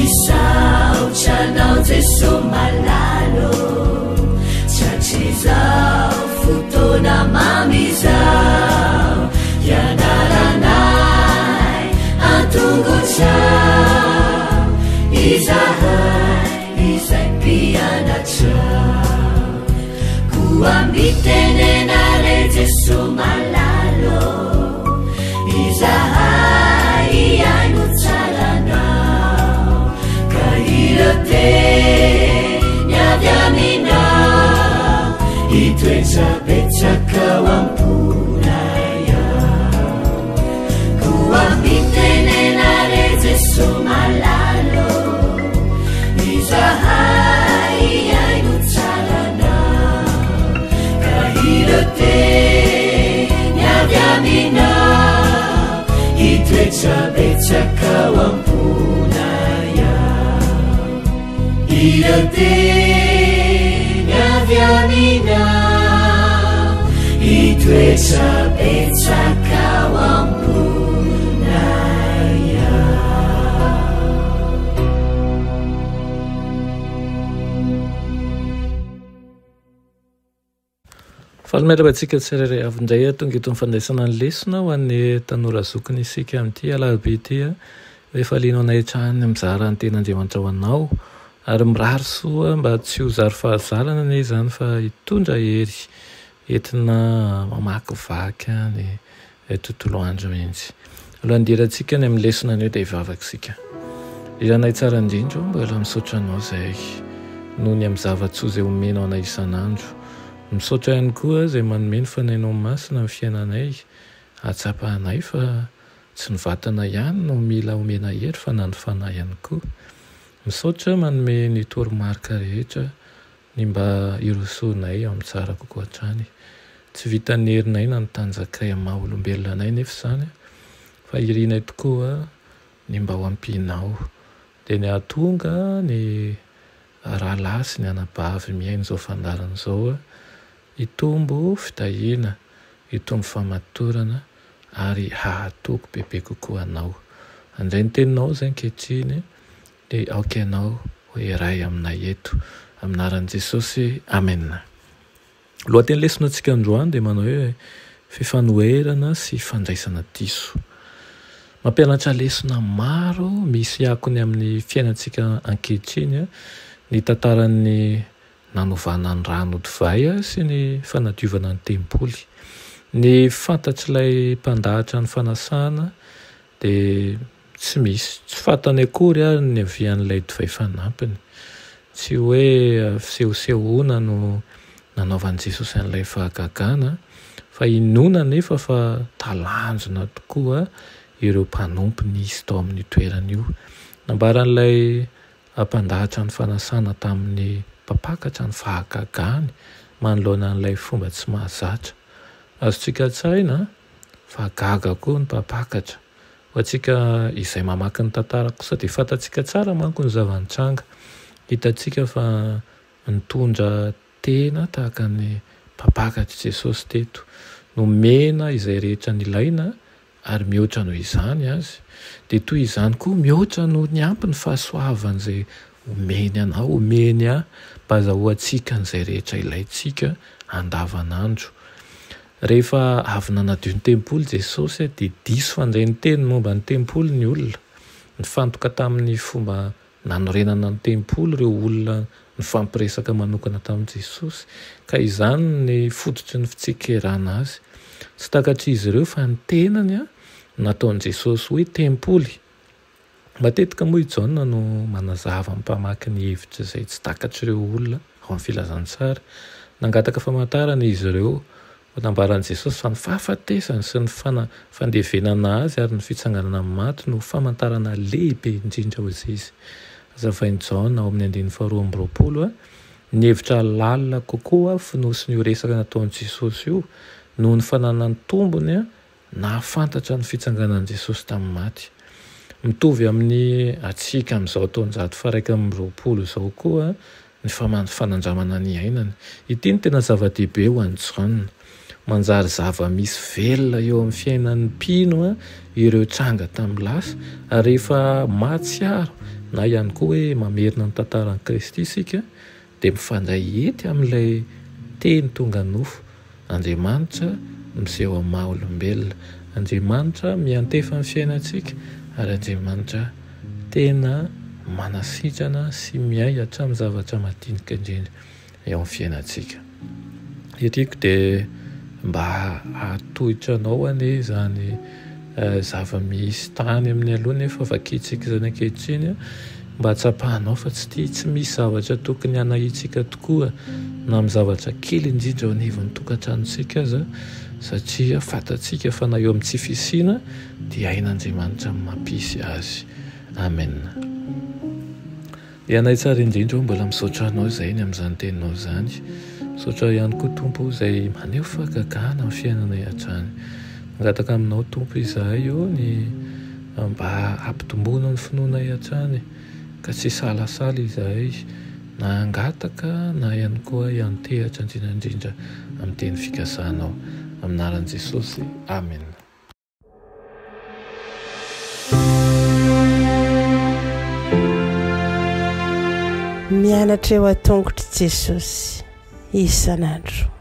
misaotranao jeso malalo tratrizao fotoana mamizao ianaranay antongotrao izahay izay mpianatrao koa mitenenare jeso malalo izahay iaino tsaranao ka irote niavy aminao itoetsapetsakao amponaya koa mitenenare jeso malalo izahay iaino tsaranao ka irote niavy aminao itoetsapetsakao amponaya irote niavy aminao itoetsapetsakao amponaya. Falomerabantsika tsirairay avindray tonga eto mifandraisana ny lesona ho an'ny tanora zokiny isika amin'ity alabe ity rehefa lianao nahitrahany mizara ny ten'Andriamanitra ho anao ary mirary soa mba tsy ho zary fahazalana ne izany fa hitondra hery entina mamakivaky ny tontolo andro mihitsy. Alohan'ny dirantsika ny amin'ny lesona anio dia hivavakisika. Iranay tsara indrindro mbola misaotra anao izay noho ny amin'ny zava-tsoa izay omenao anay isan'andro. Misaotra ihany koa izay manome ny fanainao masina amin'ny fiainanay, atsapahanay fa tsy ny vatana ihany no mila omena hery fa na ny fanahy ihany koa. Misaotra manome ny toromarika rehetra ny mba irosoanay amin'ny tsara kokoa hatrany. Tsy vitan'ny herinay na ny tanjakay amin'ny maha olombelona anay nefa izany fa irinay tokoa ny mba ho ampinao dia ny ahatonga ny rahalahy sy ny anabavy miaina izao fandarana izao hitombo fitahina, hitombo famatorana ary hahatoko bebe kokoa anao. Andray ny teninao izay ankehitriny dia aoka ianao ho iray aminay eto aminaran'i Jesosy. Amen. Lohateny lesonantsika androany dia manao hoe fifanoherana sy fandraisana diso. Mampianatra lesona maro misy akony amin'ny fiainantsika ankehitriny ny tantaran'ny nanovana ny rano divay sy ny fanadiovana ny tempoly. Ny fantatry ilay mpandahatra ny fanasana dia tsy misy, tsy fantany akory ary ny avian'ilay divay fanampiny. Tsy hoe fisehosehoana no nanaovan'i Jesosy an'ilay fahagagana fa inona nefa fa talanjona tokoa ireo mpanompony izy tao amin'ny toerana io. Nambaran'ilay mpandahatra ny fanasana tamin'ny mpapakatra ny fahagagany manoloana an'ilay fomba tsy mahazatra. Azontsika tsaina fa gaga koa ny mpapakatra. Ho antsika izay mamaky ny tantara kosa dia fantatsika tsara manko ny zava-nitranga. Hitantsika fa nitondra tena tahaka ny mpapakatra Jesosy teto, nomena izay rehetra nilaina ary mihoatra noho izany azy. Dia toy izany koa mihoatra noho ny ampy ny fahasoavana izay omeny anao, omeny mba azahoantsika n'izay rehetra ilaintsika andavanandro. Rehefa avy nanadio ny tempoly Jesosy dia diso fandray ny teny momba ny tempoly ny olona. Nifantoka tamin'ny fomba nanorenana ny tempoly ireo olona nifampiresaka manokana tamin'i Jesosy, ka izany ny fototry ny fitsekerana azy. Tsy takatr'izy ireo fa ny tenany nataon'i Jesosy hoe tempoly. Matetika moa i Jaona no manazava amin'ny mpamaky ny hevitra izay tsy takatr'ireo olona ao amin'ny filazantsara. Nangataka famantarana izy ireo nambaran'i Jesosy fa ny fahafatesany sy ny fandevenana azy ary ny fitsanganana amin'ny maty no famantarana lehibe indrindra ho izy. Hazavain'i Jaona ao amin'ny 2:20 ny hevitra lalina kokoa finosiny io resaka nataon'i Jesosy io noho ny fananany tombony nahafantatra ny fitsanganan'i Jesosy tamin'ny maty. Mitovy amin'ny atsika amin'izao taona 120 izao koa ny fanandramana ny ainany. Ity ny tena zava-dehibe ho an'i Jaona. Manjary zava misy velona eo amin'ny fiainan'ny mpino ireo tranga tamin'ny lasa, ary rehefa mahatsiaro na ihany koa hoe mamerina ny tantaran'i Kristy isika dia mifandray ety amin'ilay teny tonga nofo. Andriamanitra miseho amin'ny maha olombelona, Andriamanitra miantefa ny fiainantsika ary Andriamanitra tena manasitrana sy miay hatramin'ny zavatra madinika indrindra eo amin'ny fiainantsika. Etiako dia mba hatohitra anao ane zany zava-misy tany amin'ny aloha nefa vakitsika izany ankehitriny, mba tsapahanao fa tsy misy zavatra tokony hanahitsika tokoa na amin'ny zavatra kely indrindra ao anivon'ny tokantranontsika aza, satria fantatsika fa na eo amin'ny tsy fisiana dia hain'Andriamanitra mampisy azy. Amen. Ianay tsara indrindra mbola misaotra anao izay ny amin'izany teninao izany. Misaotra ihany koa Tompo izay maneho fahagagana amin'ny fiainanay hatrany. Mangataka aminao Tompo izahay eo ny mba hampitomboana ny finoanay hatrany, ka tsy salasala izahay na angataka na ihany koa ihantehatra indrindrandrindra amin'ny teny fikasanao. Amin'ny anaran'i Jesosy. Amen. Mianatra eo an-tongotra Jesosy isan'andro.